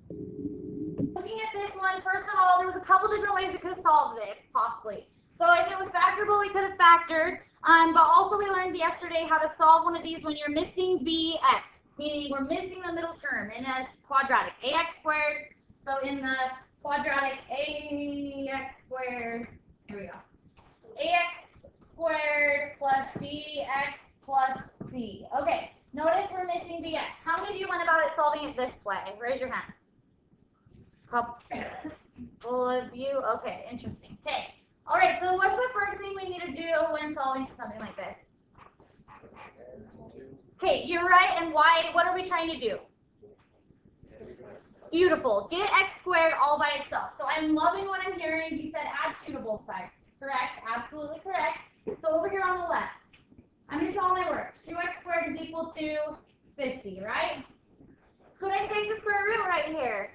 Looking at this one, first of all, there was a couple different ways we could have solved this, possibly. So if it was factorable, we could have factored. But also we learned yesterday how to solve one of these when you're missing bx, meaning we're missing the middle term in a quadratic, ax squared. So in the quadratic ax squared, here we go, ax squared plus bx plus c. Okay, notice we're missing bx. How many of you went about it solving it this way? Raise your hand. Couple of you. Okay, interesting. Okay. All right, so what's the first thing we need to do when solving for something like this? Okay, you're right. And why? What are we trying to do? Beautiful. Get x squared all by itself. So I'm loving what I'm hearing. You said add 2 to both sides. Correct. Absolutely correct. So over here on the left, I'm going to show all my work. 2x squared is equal to 50, right? Could I take the square root right here?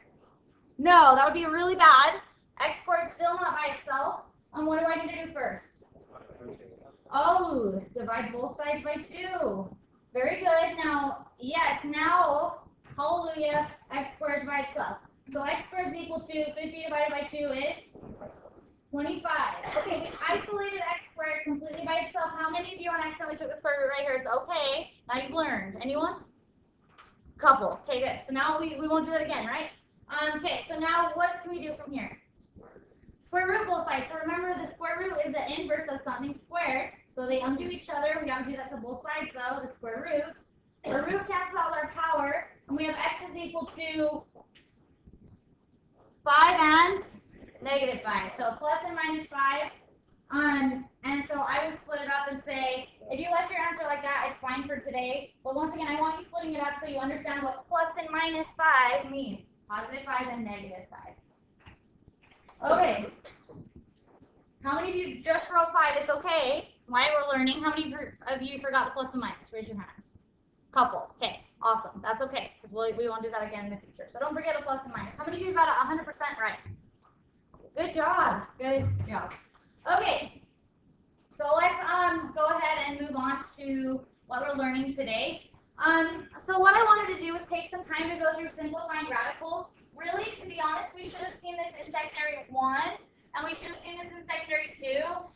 No, that would be really bad. X squared still not by itself. What do I need to do first? Oh, divide both sides by 2. Very good. Now, yes, now, hallelujah, x squared by itself. So x squared is equal to 50 divided by 2 is 25. Okay, we isolated x squared completely by itself. How many of you accidentally took the square root right here? It's okay. Now you've learned. Anyone? Couple. Okay, good. So now we won't do that again, right? Okay, so now what can we do from here? Square root both sides. So remember, the square root is the inverse of something squared. So they undo each other. We got to do that to both sides, though, the square roots. The root cancels out our power, and we have x is equal to 5 and negative 5. So plus and minus 5. And so I would split it up and say, if you left your answer like that, it's fine for today. But once again, I want you splitting it up so you understand what plus and minus 5 means. Positive 5 and negative 5. Okay. How many of you just wrote 5? It's okay. Why we're learning. How many of you forgot the plus and minus? Raise your hand. Couple. Okay. Awesome. That's okay, because we won't do that again in the future. So don't forget the plus and minus. How many of you got it 100% right? Good job. Good job. Okay. So let's go ahead and move on to what we're learning today. So what I wanted to do was take some time to go through simplifying radicals. Really, to be honest, we should have seen this in secondary 1, and we should have seen this in secondary 2,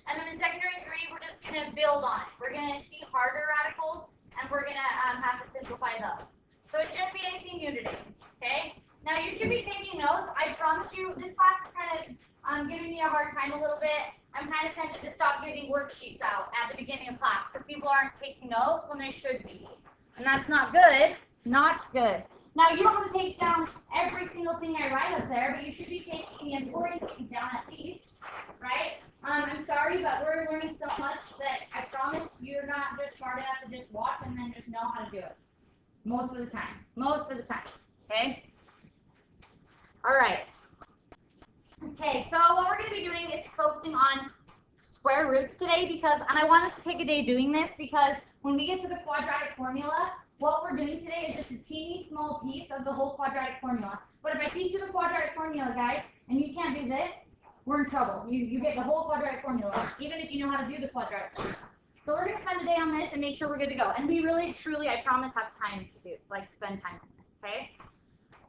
and then in secondary 3, we're just going to build on it. We're going to see harder radicals, and we're going to have to simplify those. So it shouldn't be anything new today, okay? Now, you should be taking notes. I promise you, this class is kind of giving me a hard time a little bit. I'm kind of tempted to stop giving worksheets out at the beginning of class because people aren't taking notes when they should be. And that's not good. Not good. Now, you don't have to take down every single thing I write up there, but you should be taking the important things down at least, right? I'm sorry, but we're learning so much that I promise you're not just smart enough to just watch and then just know how to do it. Most of the time. Most of the time. Okay? All right. Okay, so what we're going to be doing is focusing on square roots today and I wanted to take a day doing this because when we get to the quadratic formula, what we're doing today is just a teeny small piece of the whole quadratic formula. But if I teach you the quadratic formula, guys, and you can't do this, we're in trouble. You get the whole quadratic formula, even if you know how to do the quadratic formula. So we're going to spend the day on this and make sure we're good to go. And we really, truly, I promise, have time to do, spend time on this, okay?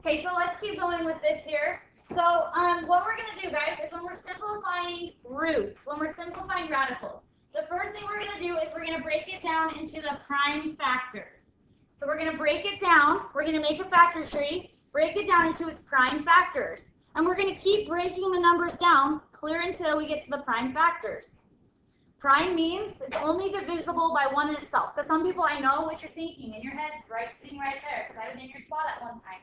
Okay, so let's keep going with this here. So what we're going to do, guys, is when we're simplifying roots, when we're simplifying radicals, the first thing we're going to do is we're going to break it down into the prime factors. So we're going to break it down. We're going to make a factor tree, break it down into its prime factors. And we're going to keep breaking the numbers down clear until we get to the prime factors. Prime means it's only divisible by 1 in itself. Because some people, I know what you're thinking in your heads, right, sitting right there, because I was in your spot at one time.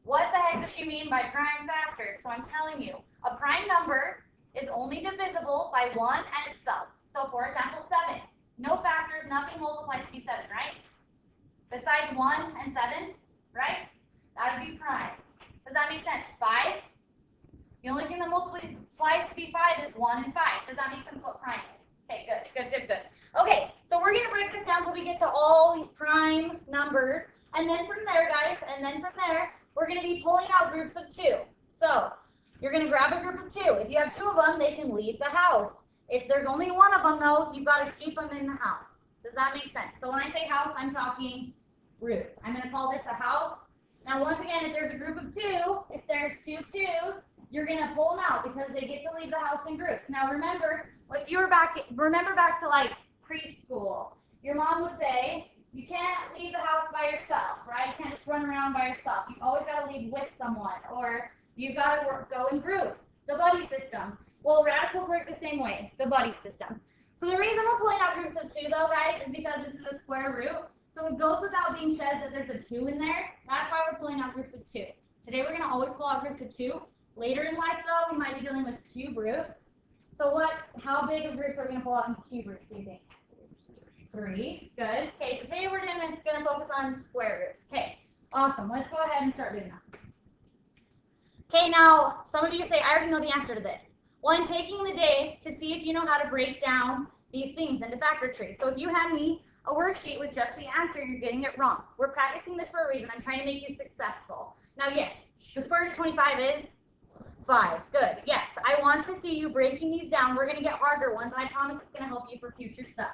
What the heck does she mean by prime factors? So I'm telling you, a prime number is only divisible by 1 and itself. So for example, 7. No factors, nothing multiplies to be 7, right? Besides 1 and 7, right? That would be prime. Does that make sense? 5? The only thing that multiplies to be 5 is 1 and 5. Does that make sense what prime is? Okay, good. Okay, so we're going to break this down until we get to all these prime numbers. And then from there, guys, we're going to be pulling out groups of 2. So you're going to grab a group of 2. If you have 2 of them, they can leave the house. If there's only 1 of them, though, you've got to keep them in the house. Does that make sense? So when I say house, I'm talking roots. I'm going to call this a house, Now, once again, if there's a group of 2, if there's 2 2s, you're going to pull them out because they get to leave the house in groups. Now, remember, if you were back to like preschool, your mom would say, you can't leave the house by yourself, right? You can't just run around by yourself. You've always got to leave with someone, or you've got to go in groups. The buddy system. Well, radicals work the same way, the buddy system. So the reason we're pulling out groups of 2, though, right, is because this is a square root. So it goes without being said that there's a 2 in there. That's why we're pulling out groups of 2. Today we're going to always pull out groups of 2. Later in life, though, we might be dealing with cube roots. So how big of groups are we going to pull out in cube roots, do you think? 3. Good. Okay, so today we're going to focus on square roots. Okay, awesome. Let's go ahead and start doing that. Okay, now, some of you say, I already know the answer to this. Well, I'm taking the day to see if you know how to break down these things into factor trees. So if you hand me a worksheet with just the answer, you're getting it wrong. We're practicing this for a reason. I'm trying to make you successful. Now, yes, the square root of 25 is 5. Good. Yes, I want to see you breaking these down. We're going to get harder ones, and I promise it's going to help you for future stuff.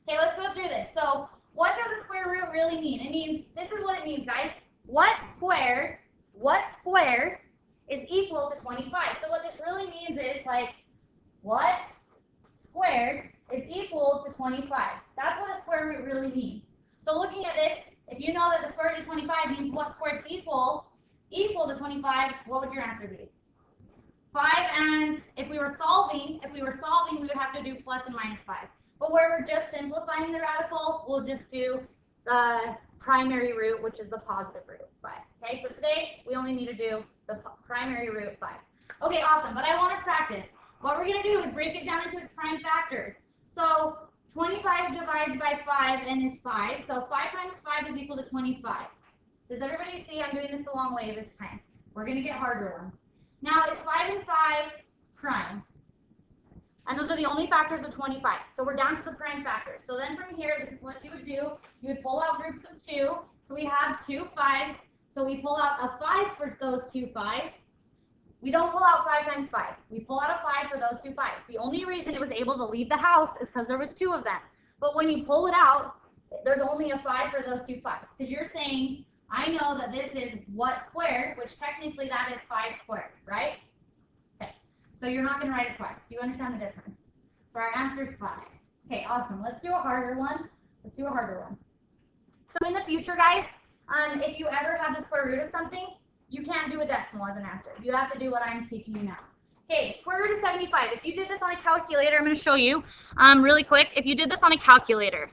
Okay, let's go through this. So what does a square root really mean? It means, this is what it means, guys. What squared is equal to 25. So what this really means is, like, what squared is equal to 25. That's what a square root really means. So looking at this, if you know that the square root of 25 means what squared is equal to 25, what would your answer be? 5, and if we were solving, we would have to do plus and minus 5. But where we're just simplifying the radical, we'll just do the primary root, which is the positive root 5. Okay, so today we only need to do the primary root 5. Okay, awesome, but I want to practice. What we're going to do is break it down into its prime factors. So 25 divides by 5 and is 5. So 5 times 5 is equal to 25. Does everybody see I'm doing this the long way this time? We're going to get harder ones. Now, is 5 and 5 prime? And those are the only factors of 25. So we're down to the prime factors. So then from here, this is what you would do. You would pull out groups of 2. So we have 2 5s. So we pull out a 5 for those 2 5s. We don't pull out 5 times 5. We pull out a 5 for those 2 5s. The only reason it was able to leave the house is because there was 2 of them. But when you pull it out, there's only a 5 for those 2 5s. Because you're saying, I know that this is what squared, which technically that is 5 squared, right? Okay. So you're not going to write it twice. Do you understand the difference? So our answer is 5. Okay, awesome. Let's do a harder one. So in the future, guys, if you ever have the square root of something, you can't do a decimal as an answer. You have to do what I'm teaching you now. Okay, square root of 75. If you did this on a calculator, I'm going to show you really quick. If you did this on a calculator,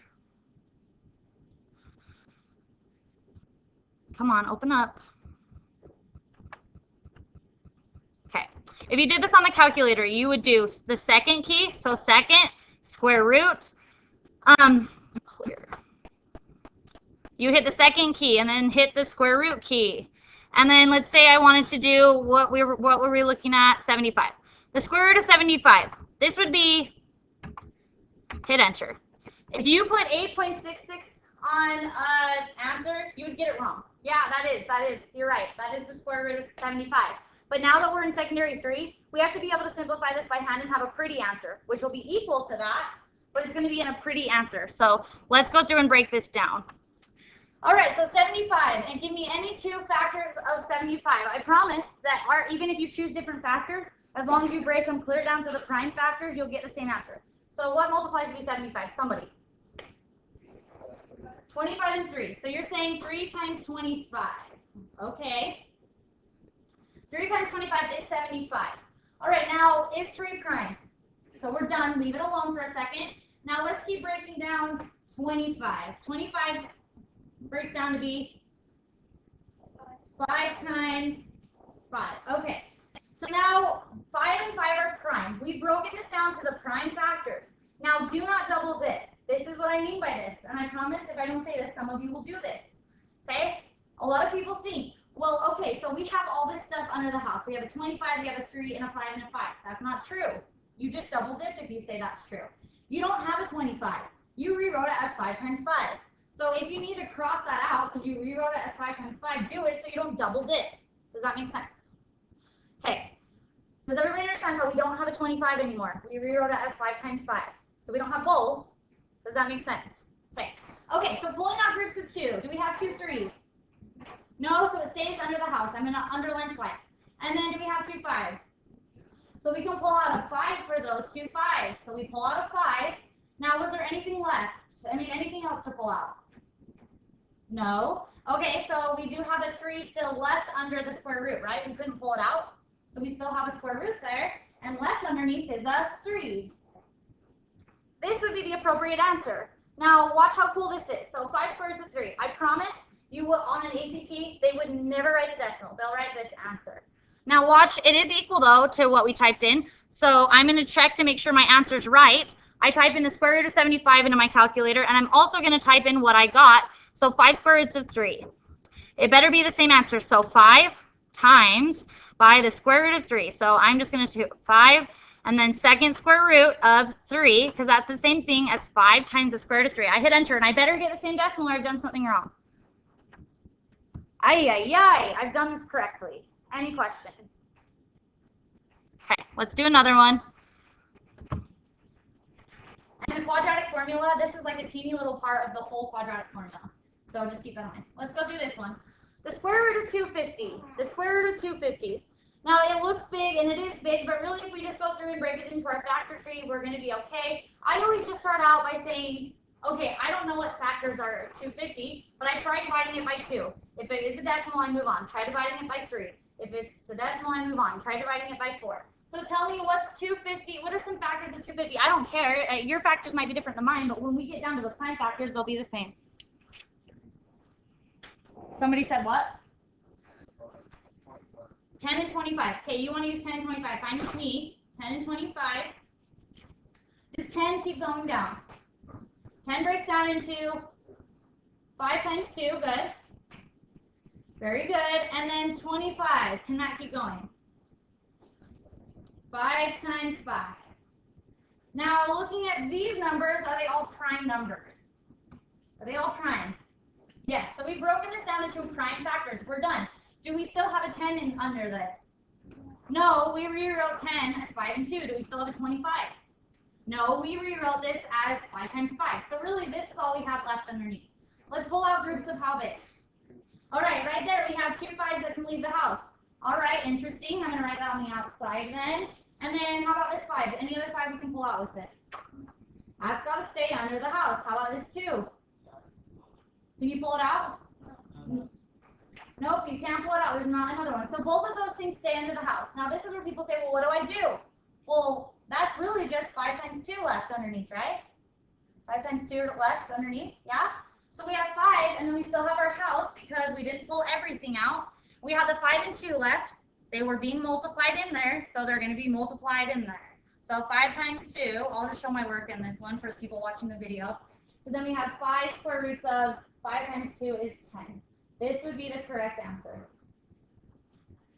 come on, open up. Okay, if you did this on the calculator, you would do the second key, so second, square root, clear. You hit the second key and then hit the square root key. And then let's say I wanted to do what were we looking at? 75. The square root of 75. This would be, hit enter. If you put 8.66 on answer, you would get it wrong. Yeah, that is, you're right. That is the square root of 75. But now that we're in secondary 3, we have to be able to simplify this by hand and have a pretty answer, which will be equal to that, but it's going to be in a pretty answer. So let's go through and break this down. All right, so 75, and give me any 2 factors of 75. I promise that even if you choose different factors, as long as you break them clear down to the prime factors, you'll get the same answer. So what multiplies to be 75? Somebody. 25 and 3. So you're saying 3 times 25. Okay. 3 times 25 is 75. All right, now is 3 prime? So we're done. Leave it alone for a second. Now let's keep breaking down 25. 25 breaks down to be 5 times 5. Okay. So now 5 and 5 are prime. We've broken this down to the prime factors. Now do not double dip. This is what I mean by this. And I promise if I don't say this, some of you will do this. Okay? A lot of people think, well, okay, so we have all this stuff under the house. We have a 25, we have a 3, and a 5, and a 5. That's not true. You just double dipped if you say that's true. You don't have a 25. You rewrote it as 5 times 5. So if you need to cross that out because you rewrote it as 5 times 5, do it so you don't double dip. Does that make sense? Okay. Does everybody understand how we don't have a 25 anymore? We rewrote it as 5 times 5. So we don't have both. Does that make sense? Okay. Okay, so pulling out groups of 2. Do we have 2 3s? No, so it stays under the house. I'm going to underline twice. And then do we have 2 5s? So we can pull out a 5 for those 2 5s. So we pull out a 5. Now, was there anything left? Anything else to pull out? No. Okay, so we do have a 3 still left under the square root, right? We couldn't pull it out. So we still have a square root there. And left underneath is a 3. This would be the appropriate answer. Now, watch how cool this is. So 5 squared root of 3. I promise you will, on an ACT, they would never write the decimal. They'll write this answer. Now watch, it is equal though to what we typed in. So I'm going to check to make sure my answer's right. I type in the square root of 75 into my calculator, and I'm also going to type in what I got. So 5 square roots of 3. It better be the same answer. So 5 times by the square root of 3. So I'm just going to do 5 and then second square root of 3, because that's the same thing as 5 times the square root of 3. I hit enter, and I better get the same decimal or I've done something wrong. I've done this correctly. Any questions? Okay, let's do another one. And the quadratic formula, this is like a teeny little part of the whole quadratic formula. So just keep that in mind. Let's go through this one. The square root of 250. The square root of 250. Now it looks big, and it is big, but really if we just go through and break it into our factor tree, we're going to be okay. I always just start out by saying, okay, I don't know what factors are 250, but I try dividing it by 2. If it is a decimal, I move on. Try dividing it by 3. If it's a decimal, I move on. Try dividing it by 4. So tell me what's 250. What are some factors of 250? I don't care. Your factors might be different than mine, but when we get down to the prime factors, they'll be the same. Somebody said what? 10 and 25. Okay, you want to use 10 and 25. Fine with me. 10 and 25. Does 10 keep going down? 10 breaks down into 5 times 2. Good. Very good. And then 25. Can that keep going? 5 times 5. Now, looking at these numbers, are they all prime numbers? Are they all prime? Yes. So we've broken this down into prime factors. We're done. Do we still have a 10 under this? No, we rewrote 10 as 5 and 2. Do we still have a 25? No, we rewrote this as 5 times 5. So really, this is all we have left underneath. Let's pull out groups of how big. All right, right there we have 2 5s that can leave the house. All right, interesting. I'm going to write that on the outside then. And then how about this 5? Any other 5 we can pull out with it? That's got to stay under the house. How about this 2? Can you pull it out? Nope, you can't pull it out. There's not another one. So both of those things stay under the house. Now this is where people say, well, what do I do? Well, that's really just 5 times 2 left underneath, right? 5 times 2 left underneath, yeah? So we have 5, and then we still have our house because we didn't pull everything out. We have the 5 and 2 left. They were being multiplied in there, so they're going to be multiplied in there. So 5 times 2, I'll just show my work in this one for people watching the video. So then we have 5 square roots of 5 times 2 is 10. This would be the correct answer.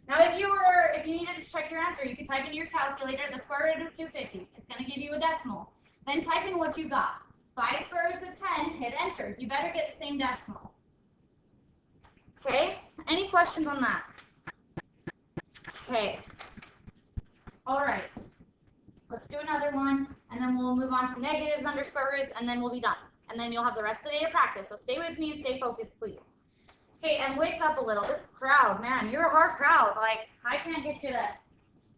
Now, if you needed to check your answer, you could type in your calculator the square root of 250. It's going to give you a decimal. Then type in what you got. 5 square roots of 10, hit enter. You better get the same decimal. Okay, any questions on that? Okay. All right. Let's do another one, and then we'll move on to negatives under square roots, and then we'll be done. And then you'll have the rest of the day to practice. So stay with me and stay focused, please. Okay, and wake up a little. This crowd, man, you're a hard crowd. Like, I can't get you to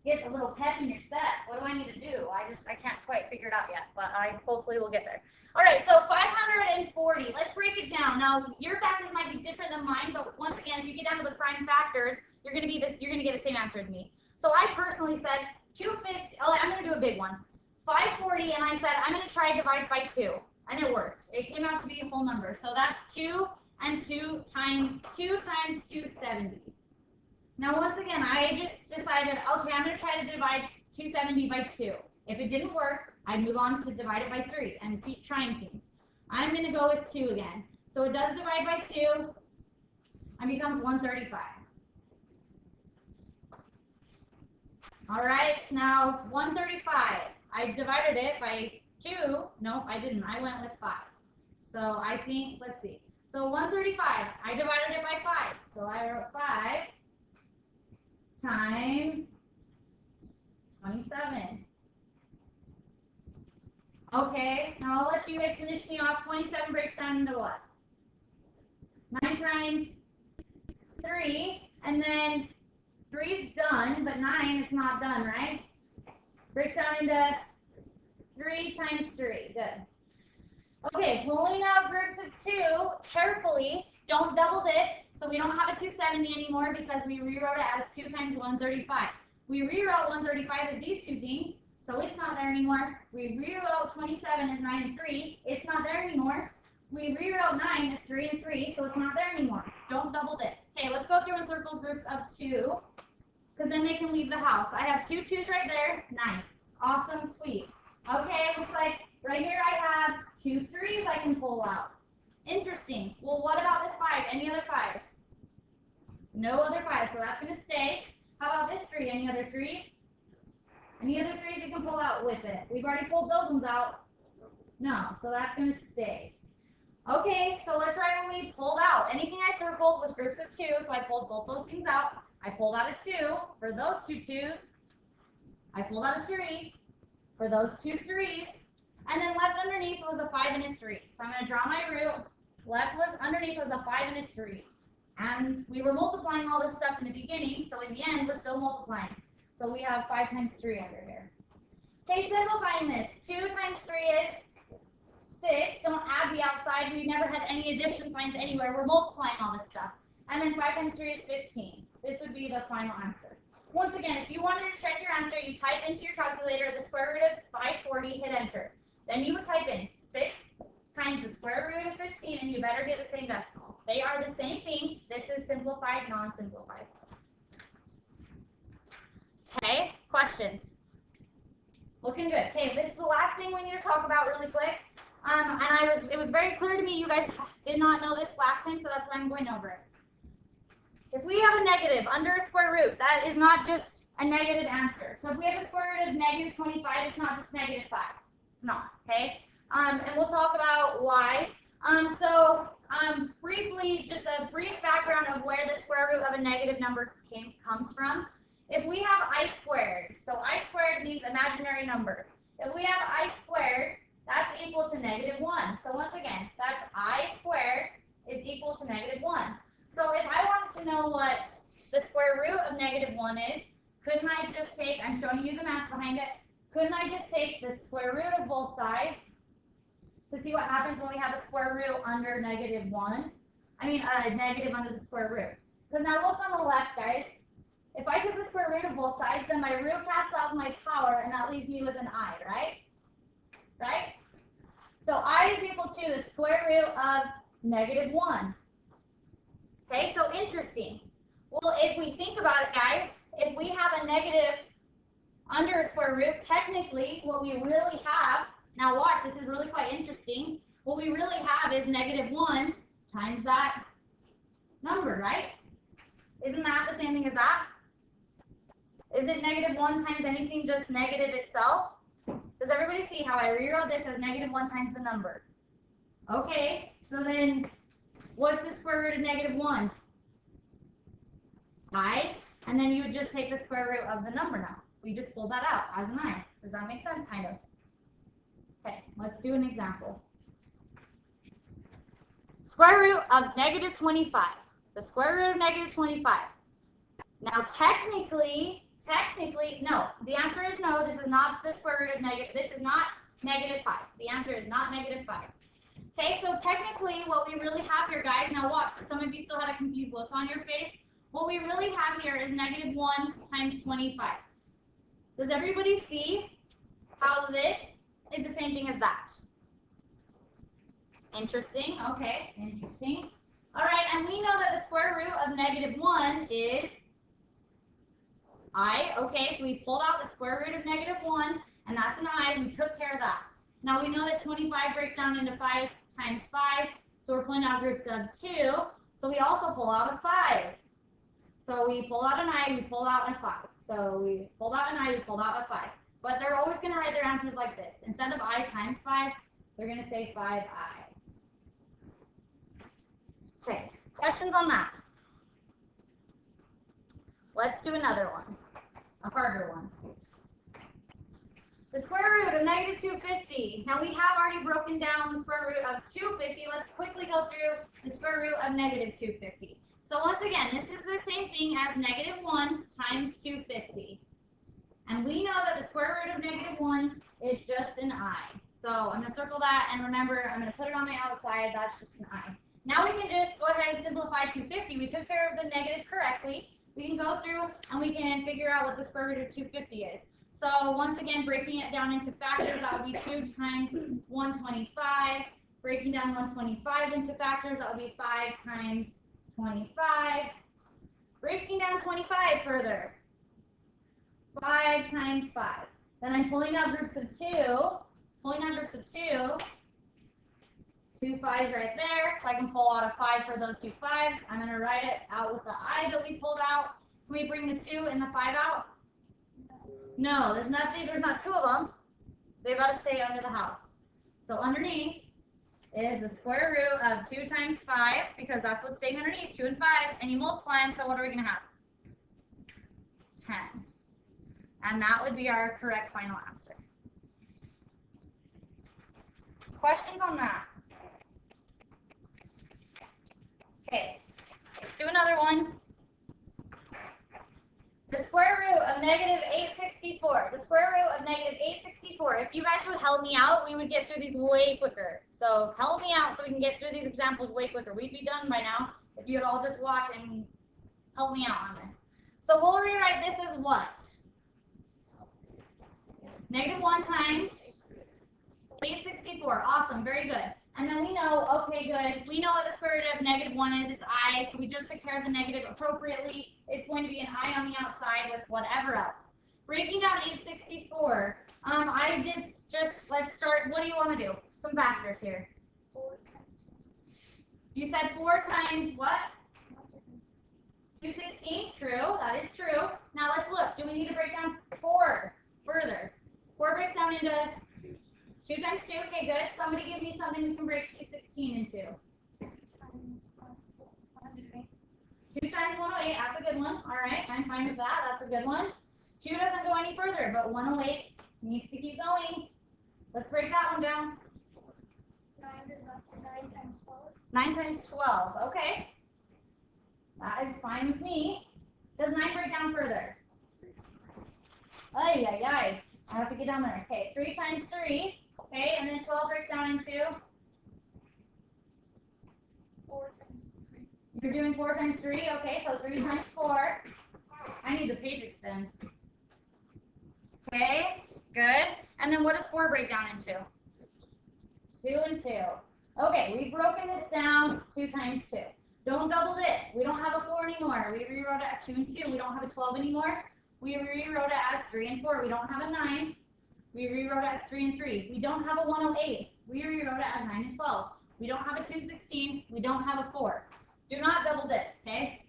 get a little pep in your step. What do I need to do? I can't quite figure it out yet, but I hopefully will get there. All right, so 540. Let's break it down. Now, your factors might be different than mine, but once again, if you get down to the prime factors, you're gonna get the same answer as me. So I personally said 250. Oh, I'm gonna do a big one. 540, and I said I'm gonna try to divide by 2, and it worked. It came out to be a whole number. So that's 2 and 2 times 270. Now, once again, I just decided, okay, I'm going to try to divide 270 by 2. If it didn't work, I'd move on to divide it by 3 and keep trying things. I'm going to go with 2 again. So it does divide by 2 and becomes 135. All right, now 135. I divided it by 2. No, I didn't. I went with 5. So I think, let's see. So 135, I divided it by 5. So I wrote 5 times 27. Okay, now I'll let you guys finish me off. 27 breaks down into what? 9 times 3, and then 3's done, but 9 it's not done, right? Breaks down into 3 times 3. Good. Okay, pulling out groups of 2 carefully. Don't double dip, so we don't have a 270 anymore because we rewrote it as 2 times 135. We rewrote 135 as these two things, so it's not there anymore. We rewrote 27 as 9 and 3. It's not there anymore. We rewrote 9 as 3 and 3, so it's not there anymore. Don't double dip. Okay, let's go through and circle groups of 2, because then they can leave the house. I have 2 2's right there. Nice. Awesome. Sweet. Okay, looks like right here I have 2 3's I can pull out. Interesting. Well, what about this 5? Any other 5's? No other 5's, so that's going to stay. How about this 3? Any other 3's? Any other 3's you can pull out with it? We've already pulled those ones out. No, so that's going to stay. Okay, so let's write what we pulled out. Anything I circled was groups of 2, so I pulled both those things out. I pulled out a 2 for those 2 2's. I pulled out a 3 for those 2 3's. And then left underneath was a 5 and a 3. So I'm going to draw my root. Left was underneath was a 5 and a 3. And we were multiplying all this stuff in the beginning, so in the end we're still multiplying. So we have 5 times 3 under here. Okay, simplifying this. 2 times 3 is 6. Don't add the outside. We never had any addition signs anywhere. We're multiplying all this stuff. And then 5 times 3 is 15. This would be the final answer. Once again, if you wanted to check your answer, you type into your calculator the square root of 540, hit enter. Then you would type in 6 times the square root of 15, and you better get the same decimal. They are the same thing. This is simplified, non-simplified. Okay, questions? Looking good. Okay, this is the last thing we need to talk about really quick. It was very clear to me you guys did not know this last time, so that's why I'm going over it. If we have a negative under a square root, that is not just a negative answer. So if we have a square root of negative 25, it's not just negative 5. It's not, okay? And we'll talk about why. Briefly, just a brief background of where the square root of a negative number comes from. If we have I squared, so I squared means imaginary number. If we have I squared, that's equal to negative 1. So once again, that's I squared is equal to negative 1. So if I wanted to know what the square root of negative 1 is, couldn't I just take, I'm showing you the math behind it, couldn't I just take the square root of both sides to see what happens when we have a square root under negative 1? I mean, a negative under the square root. Because now look on the left, guys. If I took the square root of both sides, then my root cancels out my power, and that leaves me with an I, right? Right? So I is equal to the square root of negative 1. Okay, so interesting. Well, if we think about it, guys, if we have a negative under a square root, technically what we really have, now watch, this is really quite interesting. What we really have is negative 1 times that number, right? Isn't that the same thing as that? Is it negative 1 times anything just negative itself? Does everybody see how I rewrote this as negative 1 times the number? Okay, so then what's the square root of negative 1? I, and then you would just take the square root of the number now. We just pulled that out as an I. Does that make sense, kind of? Okay, let's do an example. Square root of negative 25. The square root of negative 25. Now, technically, no. The answer is no. This is not the square root of negative. This is not negative 5. The answer is not negative 5. Okay, so technically what we really have here, guys, now watch, because some of you still had a confused look on your face. What we really have here is negative 1 times 25. Does everybody see how this is the same thing as that? Interesting. Okay, interesting. All right, and we know that the square root of negative 1 is I. Okay, so we pulled out the square root of negative 1, and that's an I. We took care of that. Now we know that 25 breaks down into 5 times 5, so we're pulling out groups of 2. So we also pull out a 5. So we pull out an I, we pull out a 5. So we pulled out an I, we pulled out a 5. But they're always going to write their answers like this. Instead of I times 5, they're going to say 5I. Okay, questions on that? Let's do another one, a harder one. The square root of negative 250. Now we have already broken down the square root of 250. Let's quickly go through the square root of negative 250. So once again, this is the same thing as -1 times 250. And we know that the square root of -1 is just an I. So I'm going to circle that, and remember, I'm going to put it on my outside. That's just an I. Now we can just go ahead and simplify 250. We took care of the negative correctly. We can go through and we can figure out what the square root of 250 is. So once again, breaking it down into factors, that would be 2 times 125. Breaking down 125 into factors, that would be 5 times 25. Breaking down 25 further, 5 times 5. Then I'm pulling out groups of 2. Pulling out groups of 2. 2 5s right there, so I can pull out a 5 for those 2 5s. I'm going to write it out with the I that we pulled out. Can we bring the 2 and the 5 out? No, there's nothing. There's not 2 of them. They've got to stay under the house. So underneath is the square root of 2 times 5, because that's what's staying underneath, 2 and 5, and you multiply them, so what are we going to have? 10. And that would be our correct final answer. Questions on that? Okay, let's do another one. The square root of -864. The square root of -864. If you guys would help me out, we would get through these way quicker. So help me out so we can get through these examples way quicker. We'd be done by now if you would all just watch and help me out on this. So we'll rewrite this as what? -1 times 864. Awesome, very good. And then we know, okay, good. We know what the square root of -1 is. It's I, so we just took care of the negative appropriately. It's going to be an I on the outside with whatever else. Breaking down 864. I did just, let's start. What do you want to do? Some factors here. 4 times 2. You said 4 times what? 216. True, that is true. Now let's look. Do we need to break down 4 further? 4 breaks down into 2 times 2, okay, good. Somebody give me something we can break 216 into. 2 times 108. 2 times 108, that's a good one. All right, I'm fine with that. That's a good one. 2 doesn't go any further, but 108 needs to keep going. Let's break that one down. 9 times 12. 9 times 12, okay. That is fine with me. Does 9 break down further? Ay, ay, ay. I have to get down there. Okay, 3 times 3. Okay, and then 12 breaks down into? 4 times 3. You're doing 4 times 3. Okay, so 3 times 4. I need the page extend. Okay, good. And then what does 4 break down into? 2 and 2. Okay, we've broken this down 2 times 2. Don't double it. We don't have a 4 anymore. We rewrote it as 2 and 2. We don't have a 12 anymore. We rewrote it as 3 and 4. We don't have a 9. We rewrote it as 3 and 3. We don't have a 108. We rewrote it as 9 and 12. We don't have a 216. We don't have a 4. Do not double dip, okay?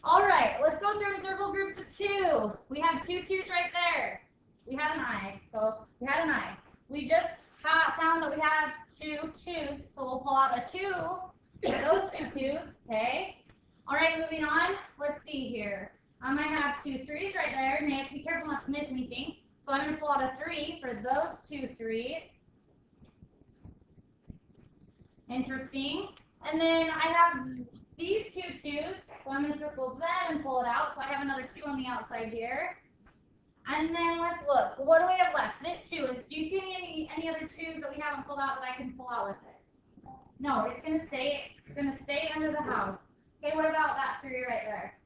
All right, let's go through and circle groups of 2. We have 2 2s right there. We had an I, so we had an I. We just found that we have 2 2s, so we'll pull out a 2 for those 2 2s, okay? All right, moving on. Let's see here. I have 2 3s right there, and you have to be careful not to miss anything. So I'm going to pull out a 3 for those 2 3s. Interesting. And then I have these 2 2s, so I'm going to circle them and pull it out. So I have another 2 on the outside here. And then let's look. What do we have left? This 2 is. Do you see any other 2s that we haven't pulled out that I can pull out with it? No, it's going to stay. It's going to stay under the house. Okay, what about that 3 right there?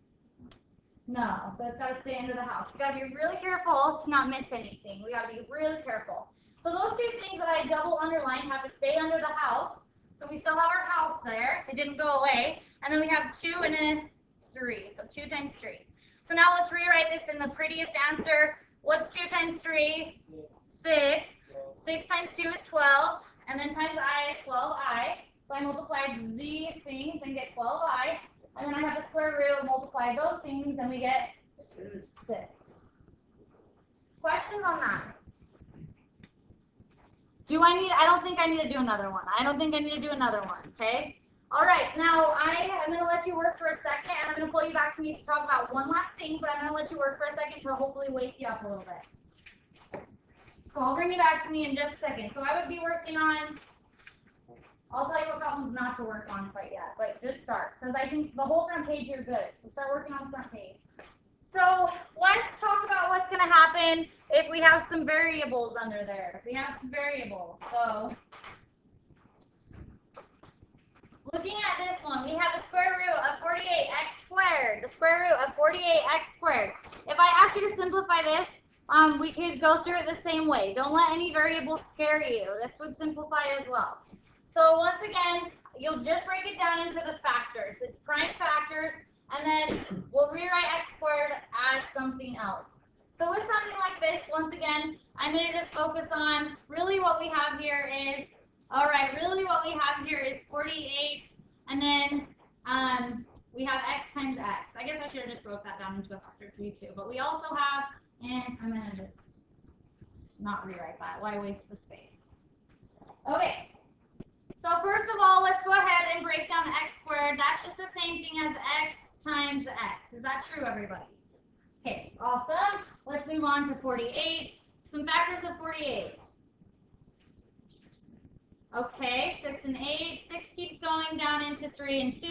No, so it's got to stay under the house. We got to be really careful to not miss anything. We got to be really careful. So those 2 things that I double underlined have to stay under the house. So we still have our house there. It didn't go away. And then we have 2 and a 3. So 2 times 3. So now let's rewrite this in the prettiest answer. What's 2 times 3? 6. 6 times 2 is 12. And then times I is 12i. So I multiplied these things and get 12i. And then I have the square root, multiply those things, and we get 6. Questions on that? I don't think I need to do another one. I don't think I need to do another one, okay? All right, now I am going to let you work for a second, and I'm going to pull you back to me to talk about one last thing, but I'm going to let you work for a second to hopefully wake you up a little bit. So I'll bring you back to me in just a second. So I would be working on I'll tell you what problems not to work on quite yet, but just start. Because I think the whole front page you're good. So start working on the front page. So let's talk about what's going to happen if we have some variables under there. If we have some variables. So looking at this one, we have the square root of 48x squared. The square root of 48x squared. If I ask you to simplify this, we could go through it the same way. Don't let any variables scare you. This would simplify as well. So once again, you'll just break it down into the factors. It's prime factors, and then we'll rewrite x squared as something else. So with something like this, once again, I'm going to just focus on really what we have here is, all right, really what we have here is 48, and then we have x times x. I guess I should have just broke that down into a factor tree too, but we also have, and I'm going to just not rewrite that. Why waste the space? Okay. So first of all, let's go ahead and break down x squared. That's just the same thing as x times x. Is that true, everybody? Okay, awesome. Let's move on to 48. Some factors of 48. Okay, 6 and 8. 6 keeps going down into 3 and 2.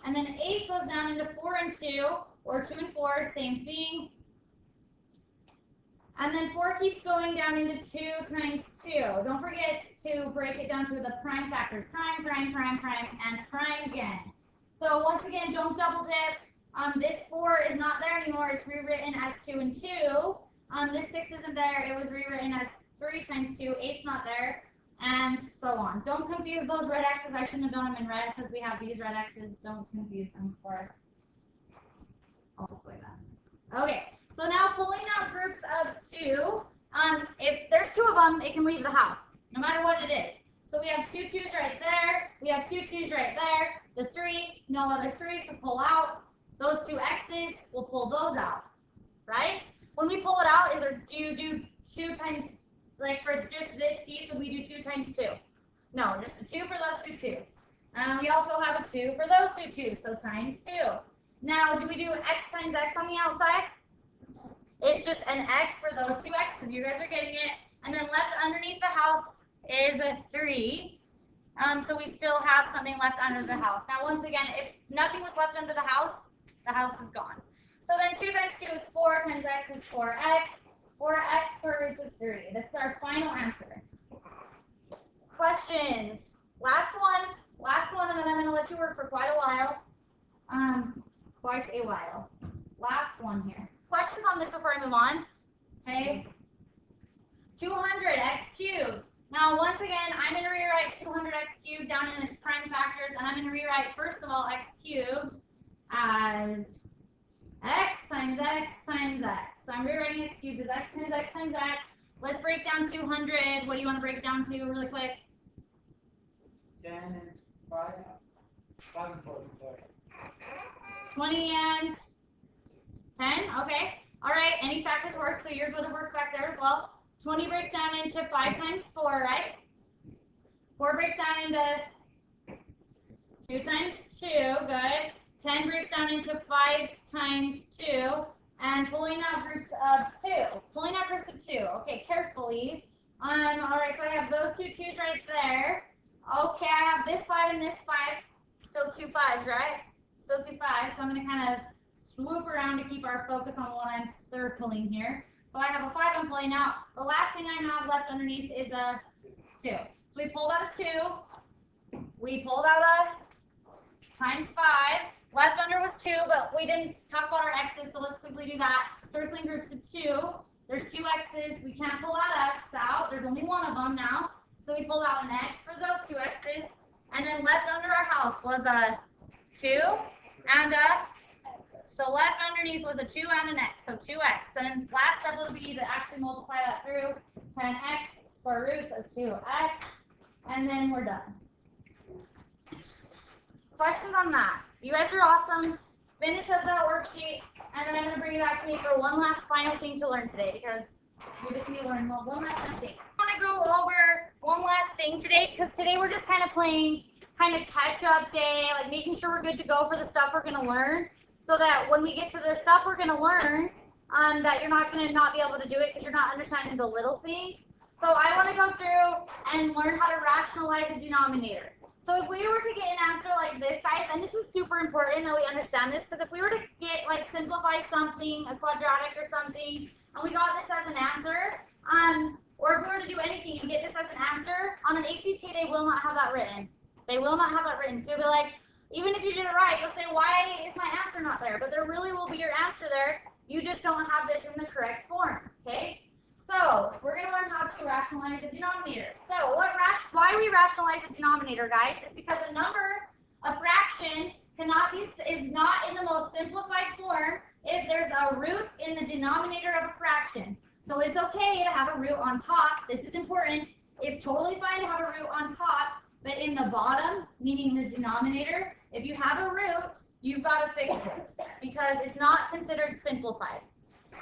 And then 8 goes down into 4 and 2, or 2 and 4, same thing. And then 4 keeps going down into 2 times 2. Don't forget to break it down to the prime factors. Prime, prime, prime, prime, and prime again. So once again, don't double dip. This 4 is not there anymore. It's rewritten as 2 and 2. This 6 isn't there. It was rewritten as 3 times 2. 8's not there. And so on. Don't confuse those red X's. I shouldn't have done them in red because we have these red X's. Don't confuse them for. I'll display that. Okay. So now pulling out groups of 2, if there's 2 of them, it can leave the house, no matter what it is. So we have 2 2's right there, we have 2 2's right there, the 3, no other 3's to pull out. Those 2 X's, we'll pull those out, right? When we pull it out, do you do 2 times, like for just this piece, would we do 2 times 2? No, just a 2 for those 2 2's. We also have a 2 for those 2 2's, so times 2. Now, do we do x times x on the outside? It's just an x for those 2 x's. You guys are getting it. And then left underneath the house is a 3. So we still have something left under the house. Now, once again, if nothing was left under the house is gone. So then 2 times 2 is 4 times x is 4x. 4x square root of 3. This is our final answer. Questions? Last one, and then I'm going to let you work for quite a while. Last one here. Questions on this before I move on? Okay. 200x cubed. Now, once again, I'm going to rewrite 200x cubed down in its prime factors, and I'm going to rewrite, first of all, x cubed as x times x times x. So I'm rewriting x cubed as x times x times x. Let's break down 200. What do you want to break it down to really quick? 10 and 5. 5 and 4. 20 and 10, okay. All right, any factors work, so yours would have worked back there as well. 20 breaks down into 5 times 4, right? 4 breaks down into 2 times 2, good. 10 breaks down into 5 times 2, and pulling out groups of 2. Pulling out groups of 2, okay, carefully. All right, so I have those 2 2's right there. Okay, I have this 5 and this 5, still 2 5's, right? Still 2 5's, so I'm going to kind of swoop around to keep our focus on what I'm circling here. So I have a 5 I'm pulling out. The last thing I have left underneath is a 2. So we pulled out a 2. We pulled out a times 5. Left under was 2, but we didn't talk about our x's, so let's quickly do that. Circling groups of 2. There's 2 x's. We can't pull that x out. There's only one of them now. So we pulled out an x for those 2 x's. And then left under our house was a 2 and a. So left underneath was a 2 and an x, so 2x. And last step will be to actually multiply that through 10x square root of 2x, and then we're done. Questions on that? You guys are awesome. Finish up that worksheet, and then I'm going to bring it back to me for one last final thing to learn today, because we just need to learn one last thing. I want to go over one last thing today, because today we're just kind of playing catch-up day, like making sure we're good to go for the stuff we're going to learn. So that when we get to the stuff we're going to learn, that you're not going to not be able to do it because you're not understanding the little things. So I want to go through and learn how to rationalize a denominator. So if we were to get an answer like this, guys, and this is super important that we understand this, because if we were to get, like, simplify something, a quadratic or something, and we got this as an answer, or if we were to do anything and get this as an answer, on an ACT, they will not have that written. They will not have that written. So you'll be like, even if you did it right, you'll say, why is my answer not there? But there really will be your answer there. You just don't have this in the correct form, okay? So we're going to learn how to rationalize a denominator. So why we rationalize a denominator, guys, is because a number, a fraction, is not in the most simplified form if there's a root in the denominator of a fraction. So it's okay to have a root on top. This is important. It's totally fine to have a root on top, but in the bottom, meaning the denominator, if you have a root, you've got to fix it because it's not considered simplified.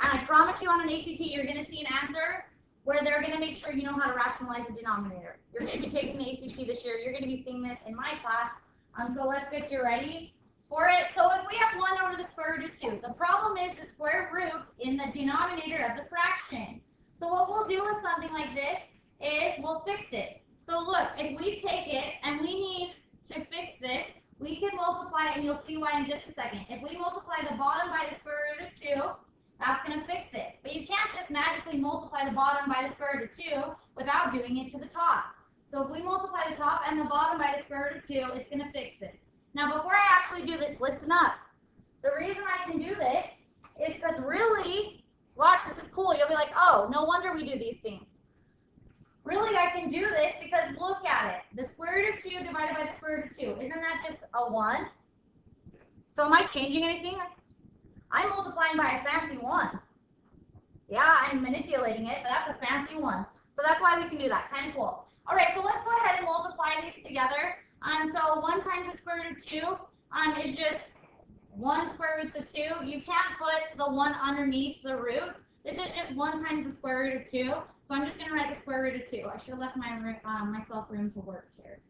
And I promise you on an ACT, you're going to see an answer where they're going to make sure you know how to rationalize a denominator. If you're taking the ACT this year, you're going to be seeing this in my class. So let's get you ready for it. So if we have 1 over the square root of 2, the problem is the square root in the denominator of the fraction. So what we'll do with something like this is we'll fix it. So look, if we take it and we need to fix this, we can multiply it, and you'll see why in just a second. If we multiply the bottom by the square root of 2, that's going to fix it. But you can't just magically multiply the bottom by the square root of 2 without doing it to the top. So if we multiply the top and the bottom by the square root of 2, it's going to fix this. Now, before I actually do this, listen up. The reason I can do this is because really, watch, this is cool. You'll be like, oh, no wonder we do these things. Really, I can do this because look at it. The square root of 2 divided by the square root of 2. Isn't that just a 1? So am I changing anything? I'm multiplying by a fancy 1. Yeah, I'm manipulating it, but that's a fancy 1. So that's why we can do that. Kind of cool. All right, so let's go ahead and multiply these together. So 1 times the square root of 2 is just 1 square root of 2. You can't put the 1 underneath the root. This is just 1 times the square root of 2. So I'm just going to write the square root of 2. I should have left myself room to work here.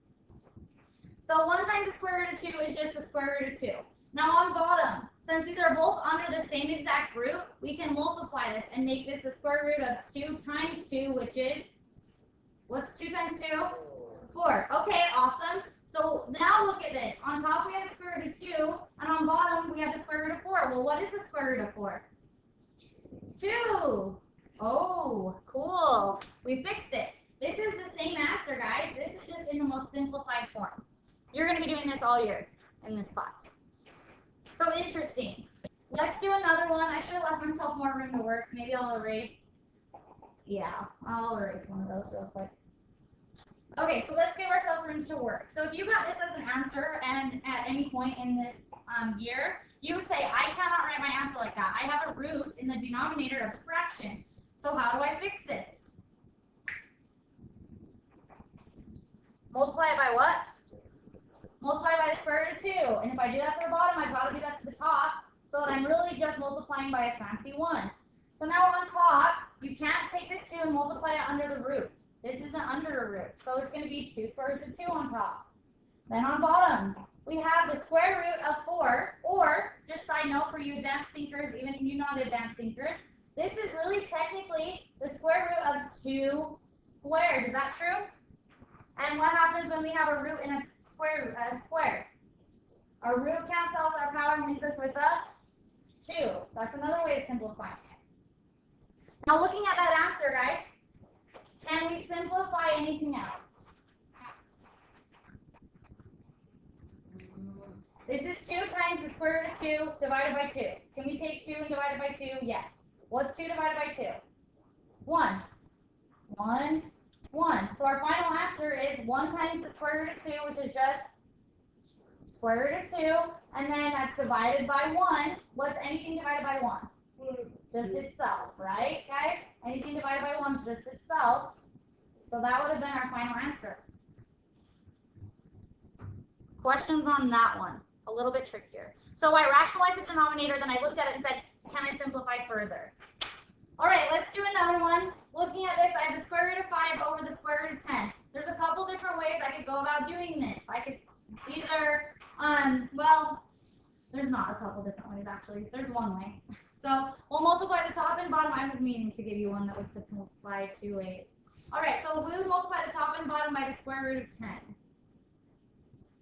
So 1 times the square root of 2 is just the square root of 2. Now on bottom, since these are both under the same exact root, we can multiply this and make this the square root of 2 times 2, which is, what's 2 times 2? 4. Okay, awesome. So now look at this. On top we have the square root of 2, and on bottom we have the square root of 4. Well, what is the square root of 4? 2. Oh, cool. We fixed it. This is the same answer, guys. This is just in the most simplified form. You're going to be doing this all year in this class. So interesting. Let's do another one. I should have left myself more room to work. Maybe I'll erase. Yeah, I'll erase one of those real quick. Okay, so let's give ourselves room to work. So if you got this as an answer and at any point in this year, you would say, I cannot write my answer like that. I have a root in the denominator of the fraction. So how do I fix it? Multiply it by what? Multiply by the square root of 2. And if I do that to the bottom, I've got to do that to the top. So that I'm really just multiplying by a fancy 1. So now on top, you can't take this 2 and multiply it under the root. This isn't under a root. So it's going to be 2 square roots of 2 on top. Then on bottom, we have the square root of 4. Or, just side note for you advanced thinkers, even if you're not advanced thinkers, this is really technically the square root of 2 squared. Is that true? And what happens when we have a root in a square? Our root cancels our power and leaves us with a 2. That's another way of simplifying it. Now looking at that answer, guys, can we simplify anything else? This is 2 times the square root of 2 divided by 2. Can we take 2 and divide it by 2? Yes. What's 2 divided by 2? 1. 1. 1. So our final answer is 1 times the square root of 2, which is just square root of 2, and then that's divided by 1. What's anything divided by 1? Just itself, right, guys? Anything divided by 1 is just itself. So that would have been our final answer. Questions on that one? A little bit trickier. So I rationalized the denominator, then I looked at it and said, can I simplify further? All right, let's do another one. Looking at this, I have the square root of 5 over the square root of 10. There's a couple different ways I could go about doing this. I could either, well, there's not a couple different ways, actually. There's one way. So we'll multiply the top and bottom. I was meaning to give you one that would simplify 2 ways. All right, so we would multiply the top and bottom by the square root of 10.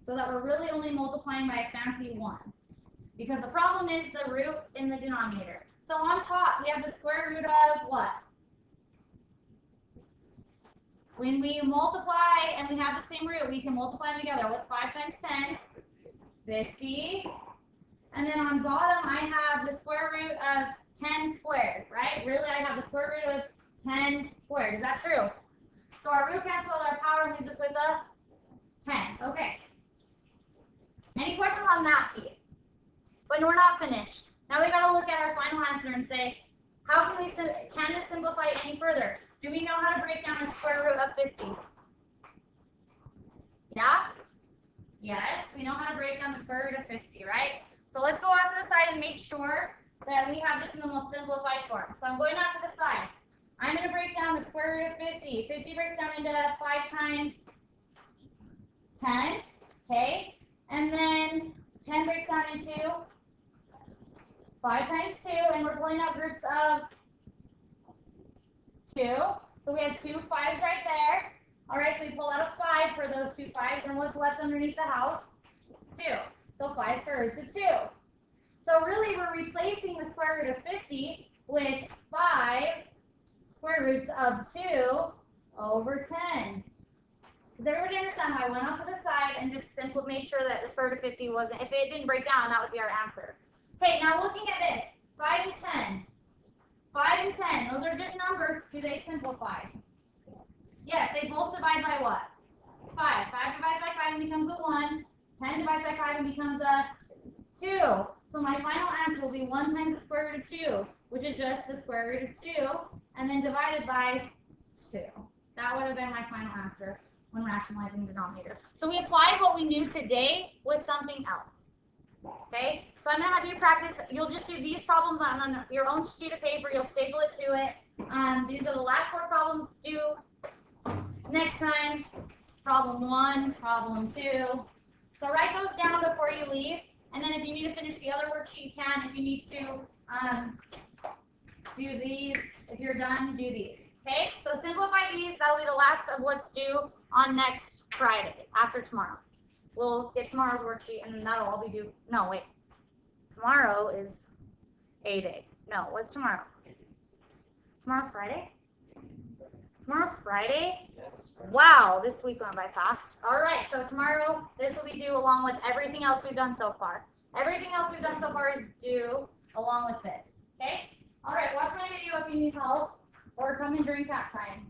So that we're really only multiplying by a fancy 1. Because the problem is the root in the denominator. So on top, we have the square root of what? When we multiply and we have the same root, we can multiply them together. What's 5 times 10? 50. And then on bottom, I have the square root of 10 squared, right? Really, I have the square root of 10 squared. Is that true? So our root cancels our power and leaves us with a 10. Okay. Any questions on that piece? But we're not finished. Now we got to look at our final answer and say, how can this simplify any further? Do we know how to break down the square root of 50? Yeah? Yes, we know how to break down the square root of 50, right? So let's go off to the side and make sure that we have this in the most simplified form. So I'm going off to the side. I'm going to break down the square root of 50. 50 breaks down into 5 times 10, okay? And then 10 breaks down into 5 times 2, and we're pulling out groups of 2. So we have 2 5s right there. All right, so we pull out a 5 for those 2 5s, and what's left underneath the house? 2. So 5 square roots of 2. So really, we're replacing the square root of 50 with 5 square roots of 2 over 10. Does everybody understand how I went off to the side and just simply made sure that the square root of 50 wasn't, if it didn't break down, that would be our answer. Okay, now looking at this, 5 and 10. 5 and 10, those are just numbers. Do they simplify? Yes, they both divide by what? 5. 5 divides by 5 and becomes a 1. 10 divides by 5 and becomes a 2. So my final answer will be 1 times the square root of 2, which is just the square root of 2, and then divided by 2. That would have been my final answer when rationalizing the denominator. So we applied what we knew today with something else. Okay? So I'm going to have you practice. You'll just do these problems on your own sheet of paper. You'll staple it to it. These are the last 4 problems due next time. Problem 1, problem 2. So write those down before you leave. And then if you need to finish the other worksheet, you can. If you need to do these, if you're done, do these. Okay? So simplify these. That'll be the last of what's due on next Friday, after tomorrow. We'll get tomorrow's worksheet, and then that'll all be due. No, wait. Tomorrow is A-Day. No, what's tomorrow? Tomorrow's Friday? Tomorrow's Friday? Wow, this week went by fast. All right, so tomorrow, this will be due along with everything else we've done so far. Everything else we've done so far is due along with this. Okay? All right, watch my video if you need help, or come in during tap time.